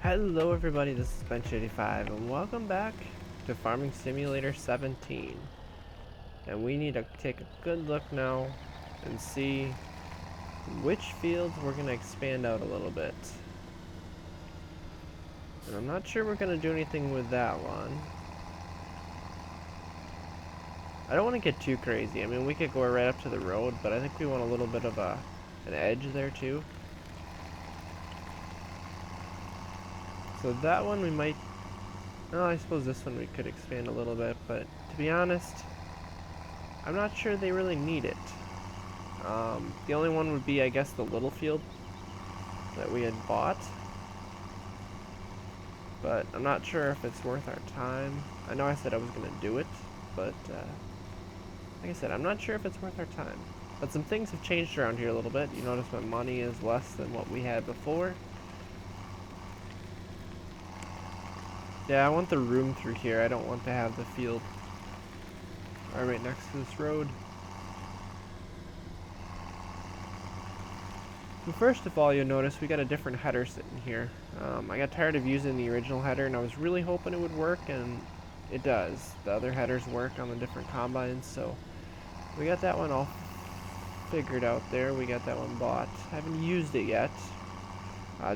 Hello everybody, this is Bench85 and welcome back to Farming Simulator 17. And we need to take a good look now and see which fields we're going to expand out a little bit. And I'm not sure we're going to do anything with that one. I don't want to get too crazy. I mean, we could go right up to the road, but I think we want a little bit of an edge there too. So that one we might... No, I suppose this one we could expand a little bit, but to be honest, I'm not sure they really need it. The only one would be, I guess, the little field that we had bought. But I'm not sure if it's worth our time. I know I said I was going to do it, but like I said, I'm not sure if it's worth our time. But some things have changed around here a little bit. You notice my money is less than what we had before. Yeah, I want the room through here. I don't want to have the field right next to this road. But first of all, you'll notice we got a different header sitting here. I got tired of using the original header, and I was really hoping it would work, and it does. The other headers work on the different combines, so we got that one all figured out there. We got that one bought. I haven't used it yet.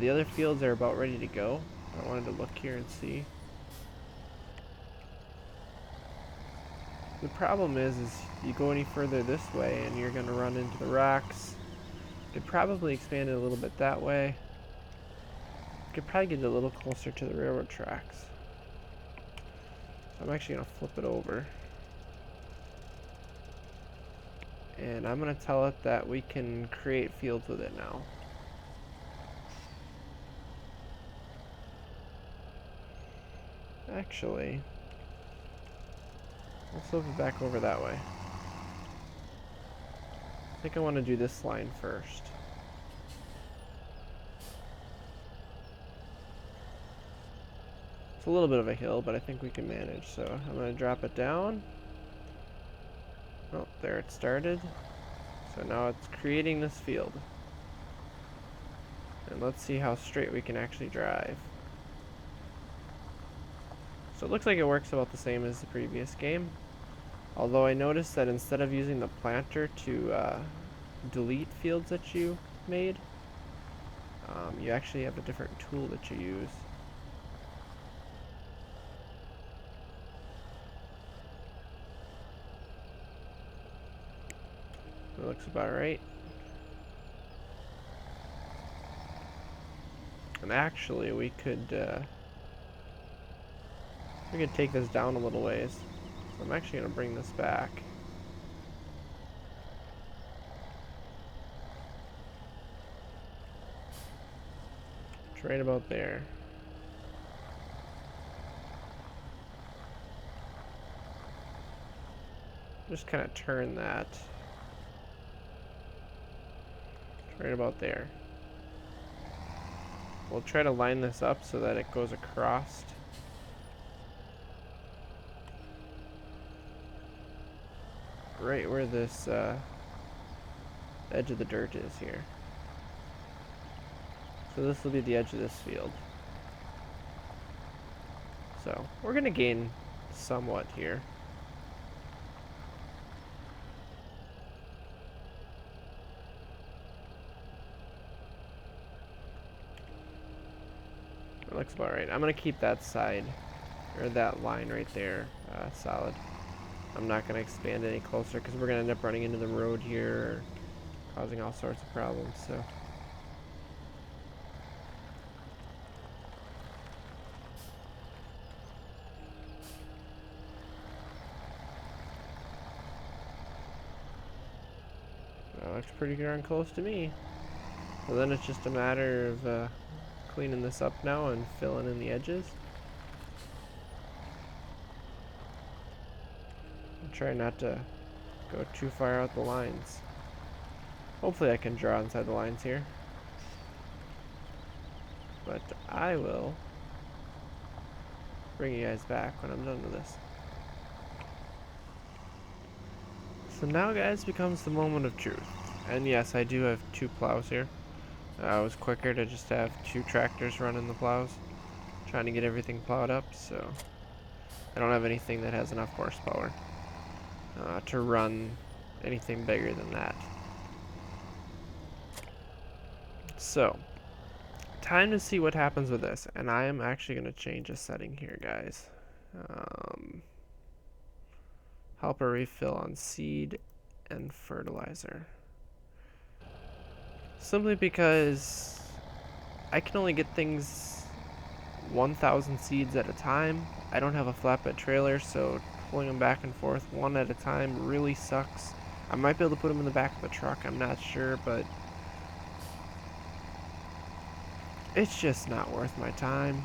The other fields are about ready to go. I wanted to look here and see. The problem is you go any further this way and you're going to run into the rocks. Could probably expand it a little bit that way. Could probably get it a little closer to the railroad tracks. So I'm actually going to flip it over. And I'm going to tell it that we can create fields with it now. Actually, let's flip it back over that way. I think I want to do this line first. It's a little bit of a hill, but I think we can manage. So I'm going to drop it down. Oh, there it started. So now it's creating this field. And let's see how straight we can actually drive. So it looks like it works about the same as the previous game. Although I noticed that instead of using the planter to delete fields that you made, you actually have a different tool that you use. It looks about right. And actually, we could take this down a little ways. So I'm actually going to bring this back. It's right about there. Just kind of turn that. It's right about there. We'll try to line this up so that it goes across. Right where this edge of the dirt is here. So this will be the edge of this field. So we're going to gain somewhat here. It looks about right. I'm going to keep that side, or that line right there, solid. I'm not going to expand any closer because we're going to end up running into the road here, causing all sorts of problems. So that looks pretty darn close to me. So then it's just a matter of cleaning this up now and filling in the edges. Try not to go too far out the lines. Hopefully I can draw inside the lines here. But I will bring you guys back when I'm done with this. So now, guys, becomes the moment of truth. And yes, I do have 2 plows here. It was quicker to just have 2 tractors running the plows. trying to get everything plowed up, so I don't have anything that has enough horsepower to run anything bigger than that. So, time to see what happens with this, and I am actually going to change a setting here, guys. Helper refill on seed and fertilizer. Simply because I can only get things 1,000 seeds at a time. I don't have a flatbed trailer, so pulling them back and forth one at a time really sucks. I might be able to put them in the back of the truck, I'm not sure, but it's just not worth my time.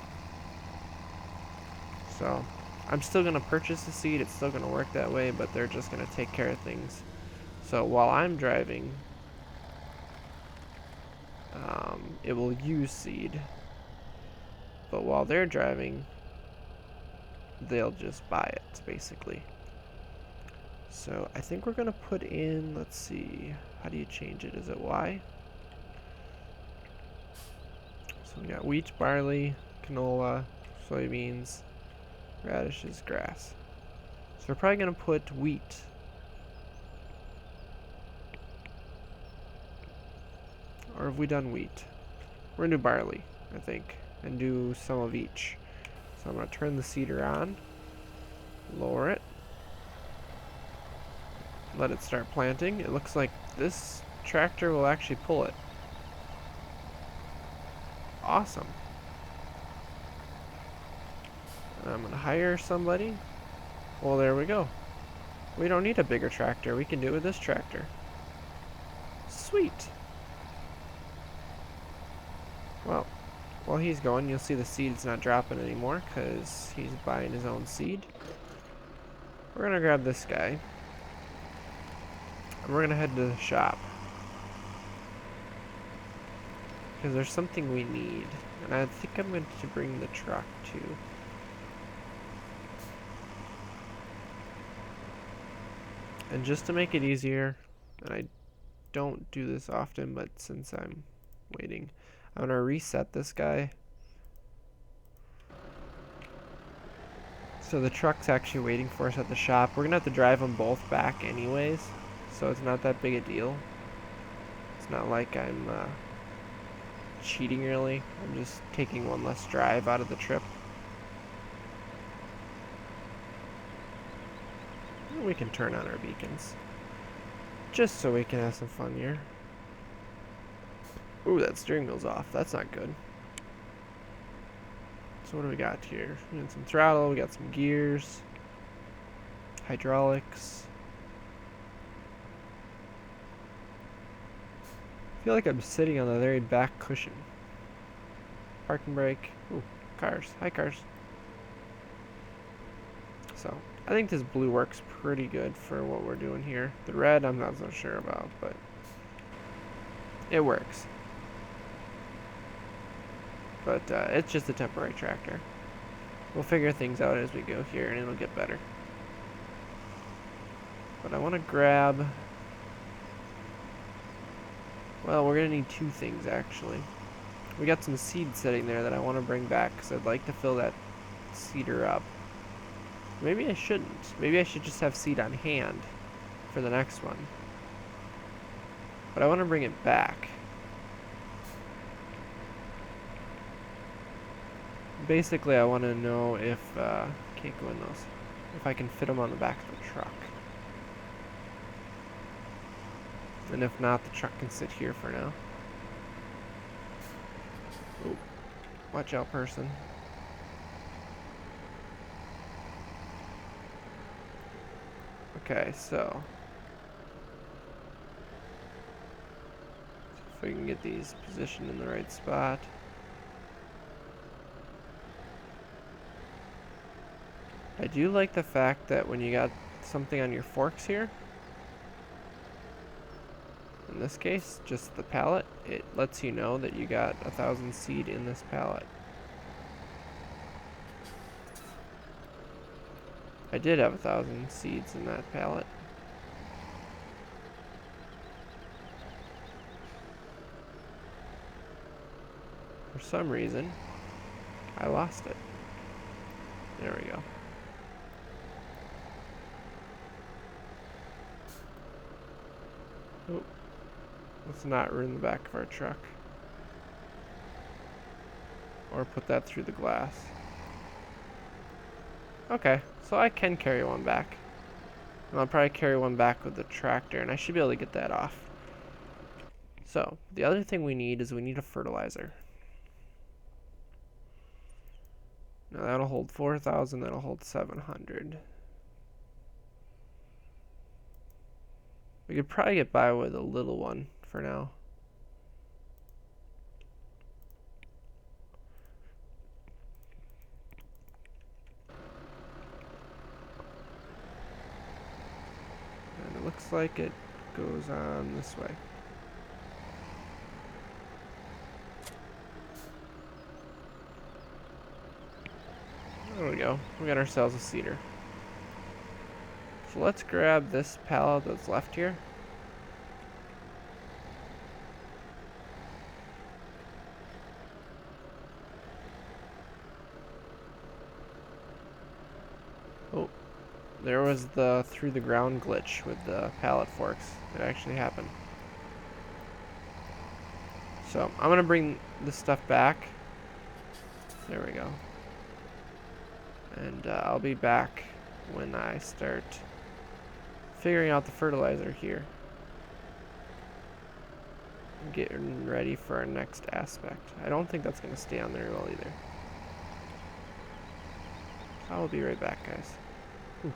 So I'm still going to purchase the seed, it's still going to work that way, but they're just going to take care of things. So while I'm driving, it will use seed, but while they're driving, they'll just buy it, basically. So I think we're going to put in, let's see, how do you change it? Is it Y? So we got wheat, barley, canola, soybeans, radishes, grass. So we're probably going to put wheat. Or have we done wheat? We're going to do barley, I think, and do some of each. So I'm going to turn the seeder on, lower it, let it start planting. It looks like this tractor will actually pull it. Awesome. I'm going to hire somebody. Well, there we go. We don't need a bigger tractor. We can do it with this tractor. Sweet. Well, while he's going, you'll see the seed's not dropping anymore because he's buying his own seed. We're going to grab this guy. And we're going to head to the shop. Because there's something we need. And I think I'm going to bring the truck too. And just to make it easier, and I don't do this often, but since I'm waiting, I'm going to reset this guy. So the truck's actually waiting for us at the shop. We're going to have to drive them both back anyways, so it's not that big a deal. It's not like I'm cheating really. I'm just taking one less drive out of the trip. And we can turn on our beacons, just so we can have some fun here. Ooh, that steering wheel's off. That's not good. So what do we got here? We got some throttle, we got some gears, hydraulics. I feel like I'm sitting on the very back cushion. Parking brake. Ooh, cars. Hi, cars. So, I think this blue works pretty good for what we're doing here. The red, I'm not so sure about, but it works. But it's just a temporary tractor. We'll figure things out as we go here, and it'll get better. But I want to grab... Well, we're going to need two things, actually. We got some seed sitting there that I want to bring back, because I'd like to fill that seeder up. Maybe I shouldn't. Maybe I should just have seed on hand for the next one. But I want to bring it back. Basically, I want to know if... can't go in those. If I can fit them on the back of the truck. And if not, the truck can sit here for now. Oh, watch out, person. Okay, so if we can get these positioned in the right spot. I do like the fact that when you got something on your forks here, in this case, just the pallet, it lets you know that you got 1,000 seed in this pallet. I did have 1,000 seeds in that pallet. For some reason, I lost it. There we go. Oh, let's not ruin the back of our truck. Or put that through the glass. Okay, so I can carry one back. And I'll probably carry one back with the tractor, and I should be able to get that off. So, the other thing we need is we need a fertilizer. Now that'll hold 4,000, that'll hold 700. We could probably get by with a little one for now. And it looks like it goes on this way. There we go. We got ourselves a seeder. So let's grab this pallet that's left here. Oh, there was the through the ground glitch with the pallet forks. It actually happened. So I'm gonna bring this stuff back. There we go. And I'll be back when I start figuring out the fertilizer here. Getting ready for our next aspect. I don't think that's going to stay on there well either. I'll be right back, guys. Oof.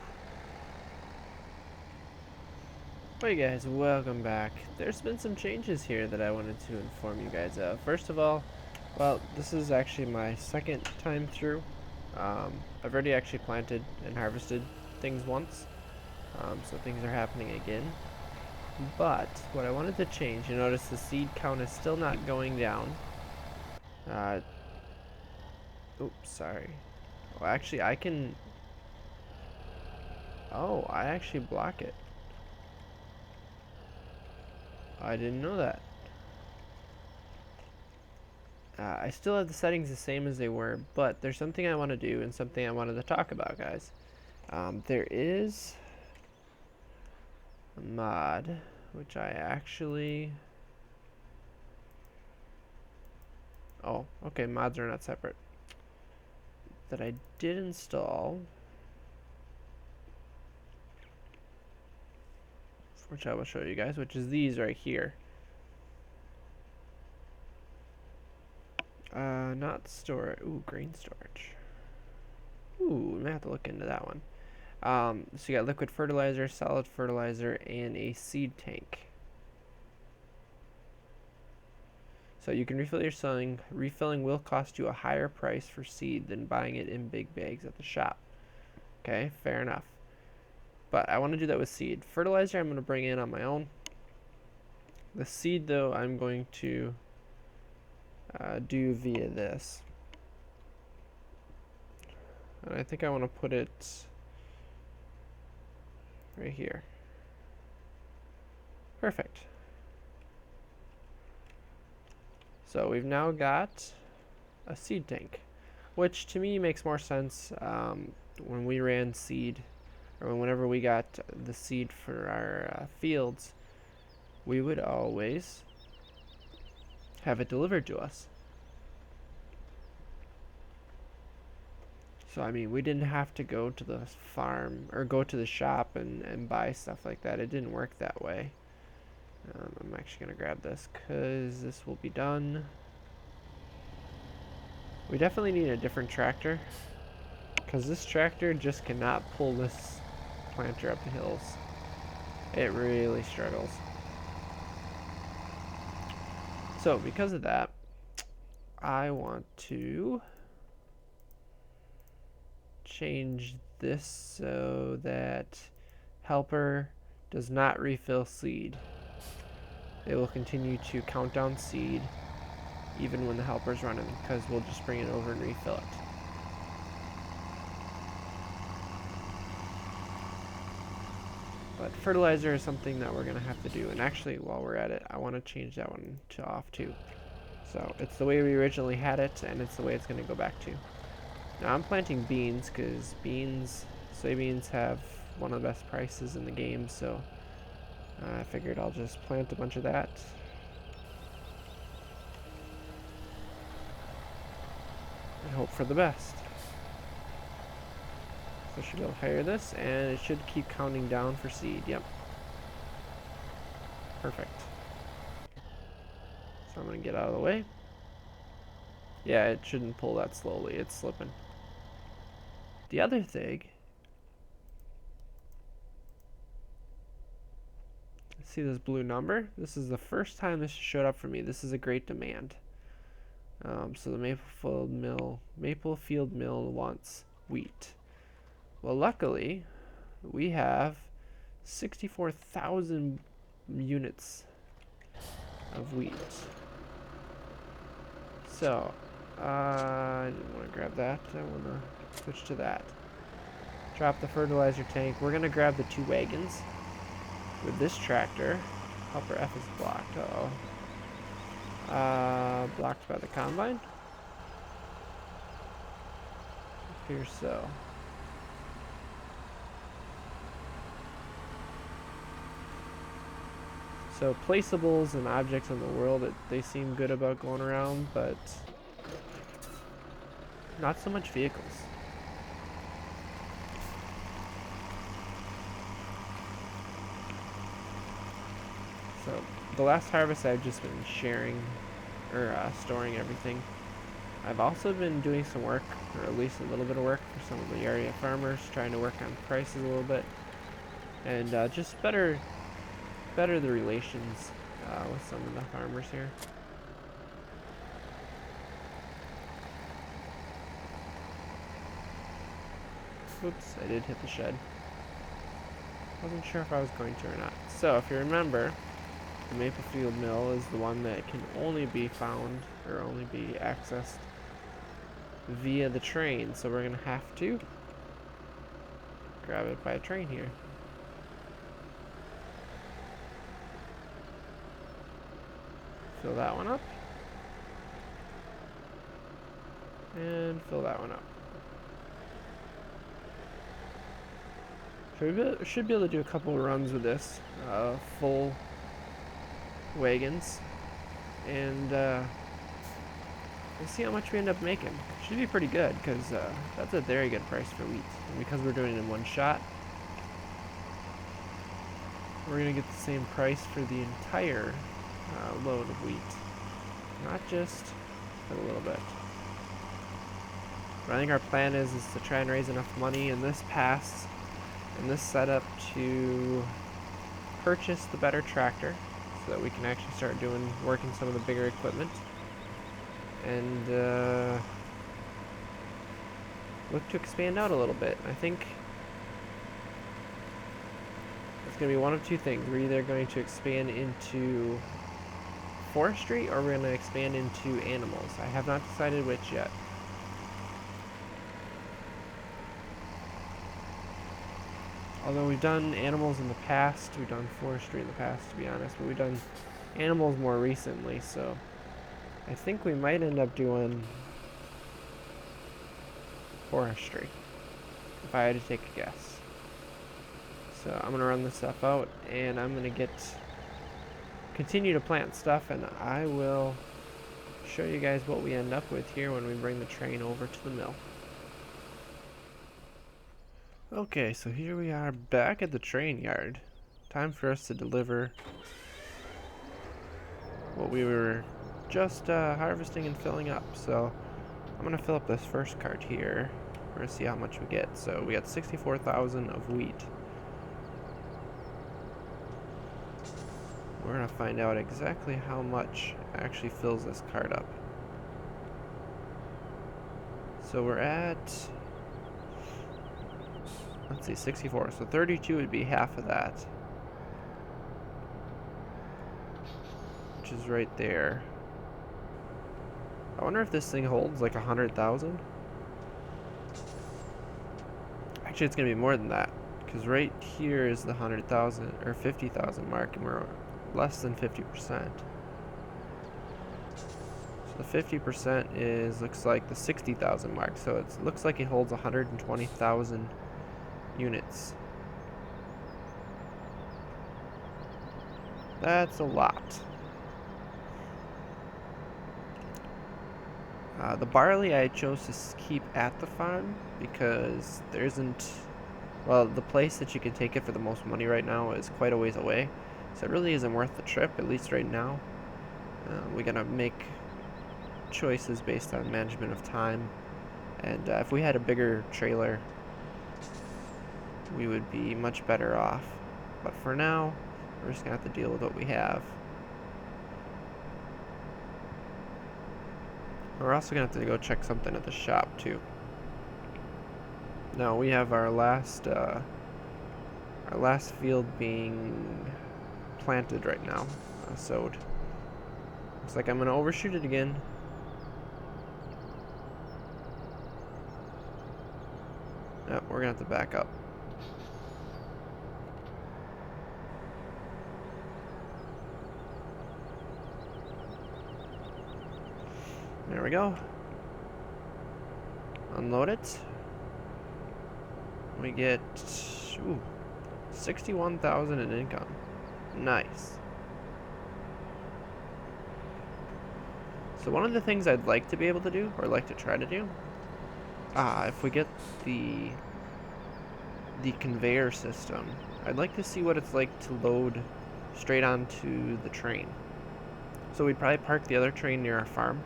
Hey guys, welcome back. There's been some changes here that I wanted to inform you guys of. First of all, well, this is actually my second time through. I've already actually planted and harvested things once, so things are happening again. But what I wanted to change, you notice the seed count is still not going down. Oops, sorry. Well, actually, I can. Oh, I actually block it. I didn't know that. I still have the settings the same as they were, but there's something I want to do and something I wanted to talk about, guys. There is a mod, which I actually... Oh, okay, mods are not separate. That I did install, which I will show you guys, which is these right here. Not storage. Ooh, grain storage. Ooh, we might have to look into that one. So you got liquid fertilizer, solid fertilizer, and a seed tank. So you can refill your sowing. Refilling will cost you a higher price for seed than buying it in big bags at the shop. Okay, fair enough. But I want to do that with seed. Fertilizer I'm going to bring in on my own. The seed, though, I'm going to do via this. And I think I want to put it right here. Perfect. So we've now got a seed tank, which to me makes more sense. When we ran seed, or whenever we got the seed for our fields, we would always have it delivered to us. So I mean, we didn't have to go to the farm or go to the shop and buy stuff like that. It didn't work that way. I'm actually going to grab this because this will be done. We definitely need a different tractor because this tractor just cannot pull this planter up the hills. It really struggles. So because of that, I want to change this so that helper does not refill seed. It will continue to count down seed even when the helper's running, because we'll just bring it over and refill it. But fertilizer is something that we're going to have to do. And actually, while we're at it, I want to change that one to off too. So it's the way we originally had it, and it's the way it's going to go back to. Now I'm planting beans because soybeans have one of the best prices in the game, so I figured I'll just plant a bunch of that. And hope for the best. So I should be able to hire this, and it should keep counting down for seed. Yep. Perfect. So I'm going to get out of the way. Yeah, it shouldn't pull that slowly. It's slipping. The other thing, see this blue number? This is the first time this showed up for me. This is a great demand. So the Maplefield Mill wants wheat. Well, luckily, we have 64,000 units of wheat. So, I didn't want to grab that. I want to switch to that. Drop the fertilizer tank. We're going to grab the 2 wagons with this tractor. Upper F is blocked. Uh-oh. Blocked by the combine? Appears so. So placeables and objects in the world, they seem good about going around, but not so much vehicles. So the last harvest I've just been sharing or storing everything. I've also been doing some work, or at least a little bit of work for some of the area farmers, trying to work on prices a little bit, and just better the relations with some of the farmers here. Oops, I did hit the shed. Wasn't sure if I was going to or not. So if you remember, the Maplefield Mill is the one that can only be found or only be accessed via the train. So we're gonna have to grab it by a train here. Fill that one up. And fill that one up. Should be able to do a couple of runs with this. Full wagons. And we'll see how much we end up making. Should be pretty good because that's a very good price for wheat. And because we're doing it in one shot, we're going to get the same price for the entire load of wheat. Not just a little bit. But I think our plan is to try and raise enough money in this pass, in this setup, to purchase the better tractor so that we can actually start working some of the bigger equipment. And look to expand out a little bit. I think it's going to be one of two things. We're either going to expand into forestry or we're going to expand into animals. I have not decided which yet. Although we've done animals in the past, we've done forestry in the past, to be honest, but we've done animals more recently, so I think we might end up doing forestry, if I had to take a guess. So I'm going to run this stuff out, and I'm going to continue to plant stuff, and I will show you guys what we end up with here when we bring the train over to the mill. Okay, so here we are back at the train yard. Time for us to deliver what we were just harvesting and filling up. So I'm going to fill up this first cart here. We're going to see how much we get. So we got 64,000 of wheat. We're going to find out exactly how much actually fills this cart up. So we're at, let's see, 64. So 32 would be half of that, which is right there. I wonder if this thing holds like 100,000. Actually, it's gonna be more than that, because right here is the 100,000 or 50,000 mark, and we're less than 50%. So the 50% is, looks like the 60,000 mark. So it looks like it holds 120,000 units. That's a lot. The barley I chose to keep at the farm because there isn't, well, the place that you can take it for the most money right now is quite a ways away. So it really isn't worth the trip, at least right now. We gotta make choices based on management of time. And if we had a bigger trailer, we would be much better off. But for now, we're just gonna have to deal with what we have. We're also gonna have to go check something at the shop too. Now we have our last field being planted right now, sowed. Looks like I'm gonna overshoot it again. Yep, we're gonna have to back up. There we go. Unload it. We get 61,000 in income. Nice. So one of the things I'd like to be able to do, or like to try to do, if we get the conveyor system, I'd like to see what it's like to load straight onto the train. So we'd probably park the other train near our farm,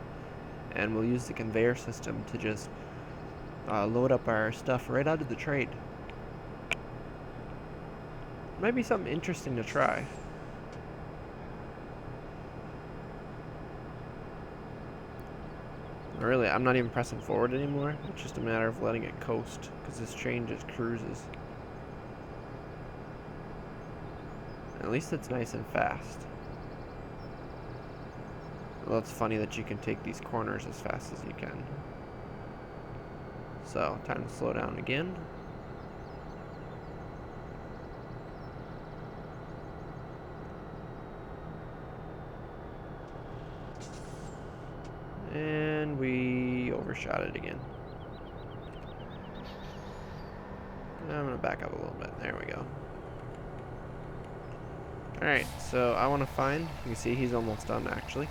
and we'll use the conveyor system to just load up our stuff right onto the train. Might be something interesting to try. Really, I'm not even pressing forward anymore. It's just a matter of letting it coast, because this train just cruises. At least it's nice and fast. Well, it's funny that you can take these corners as fast as you can. So, time to slow down again. And we overshot it again. I'm gonna back up a little bit. There we go. Alright, so I want to find, you can see he's almost done actually.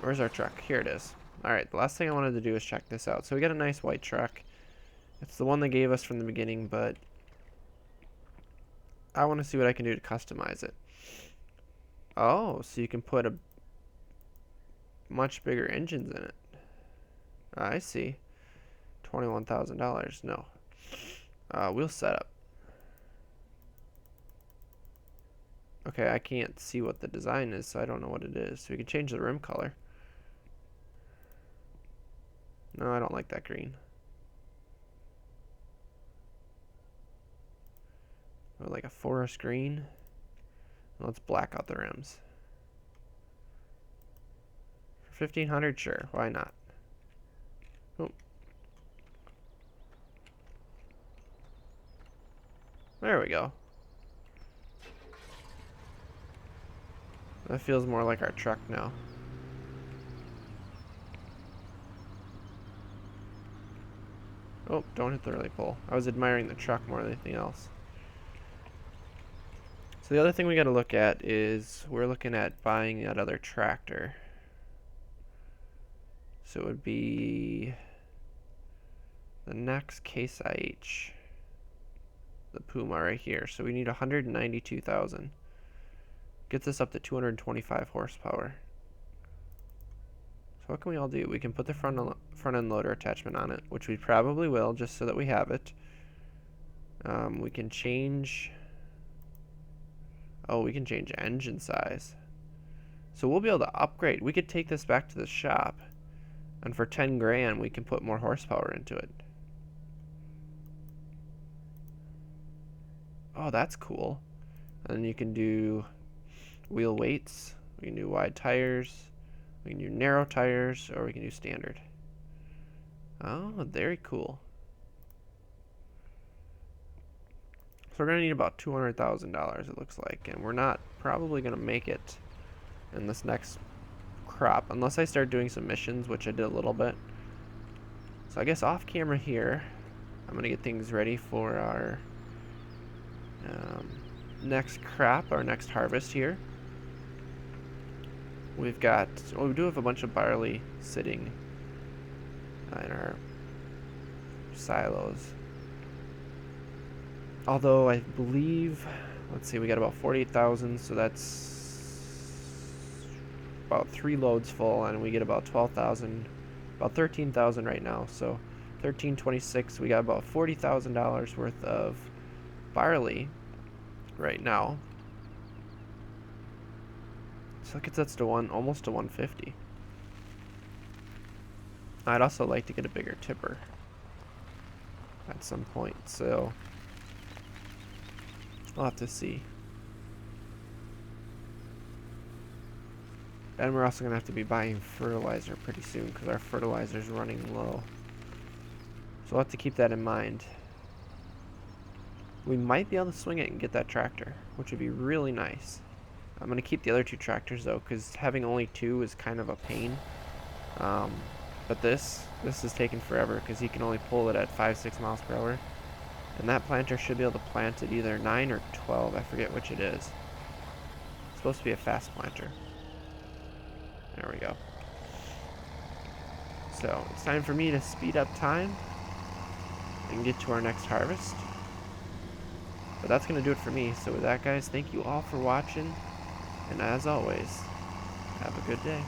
Where's our truck? Here it is. Alright, the last thing I wanted to do is check this out. So we got a nice white truck. It's the one they gave us from the beginning, but I want to see what I can do to customize it. Oh, so you can put a much bigger engines in it. I see. $21,000. No. Wheel setup. Okay, I can't see what the design is, so I don't know what it is. So we can change the rim color. No, I don't like that green. Or like a forest green. Let's black out the rims. For 1,500, sure, why not? Oh. There we go. That feels more like our truck now. Oh, don't hit the rally pole. I was admiring the truck more than anything else. So the other thing we got to look at is we're looking at buying that other tractor. So it would be the next Case IH, the Puma right here. So we need 192,000. Gets us up to 225 horsepower. So what can we all do? We can put the front end loader attachment on it, which we probably will, just so that we have it. We can change. Oh, we can change engine size. So we'll be able to upgrade. We could take this back to the shop, and for 10 grand, we can put more horsepower into it. Oh, that's cool. And then you can do wheel weights. We can do wide tires. We can do narrow tires, or we can do standard. Oh, very cool. So we're going to need about $200,000, it looks like, and we're not probably going to make it in this next crop, unless I start doing some missions, which I did a little bit. So I guess off camera here, I'm going to get things ready for our next crop, our next harvest here. We've got, well, we do have a bunch of barley sitting in our silos. Although I believe, let's see, we got about 48,000, so that's about 3 loads full, and we get about 12,000, about 13,000 right now. So 1326, we got about $40,000 worth of barley right now. So that gets us to almost to 150. I'd also like to get a bigger tipper at some point, so I'll have to see. And we're also going to have to be buying fertilizer pretty soon because our fertilizer's running low. So we'll have to keep that in mind. We might be able to swing it and get that tractor, which would be really nice. I'm going to keep the other 2 tractors though, because having only 2 is kind of a pain. But this is taking forever because he can only pull it at 5-6 miles per hour. And that planter should be able to plant at either 9 or 12, I forget which it is. It's supposed to be a fast planter. There we go. So it's time for me to speed up time and get to our next harvest. But that's going to do it for me. So with that, guys, thank you all for watching. And as always, have a good day.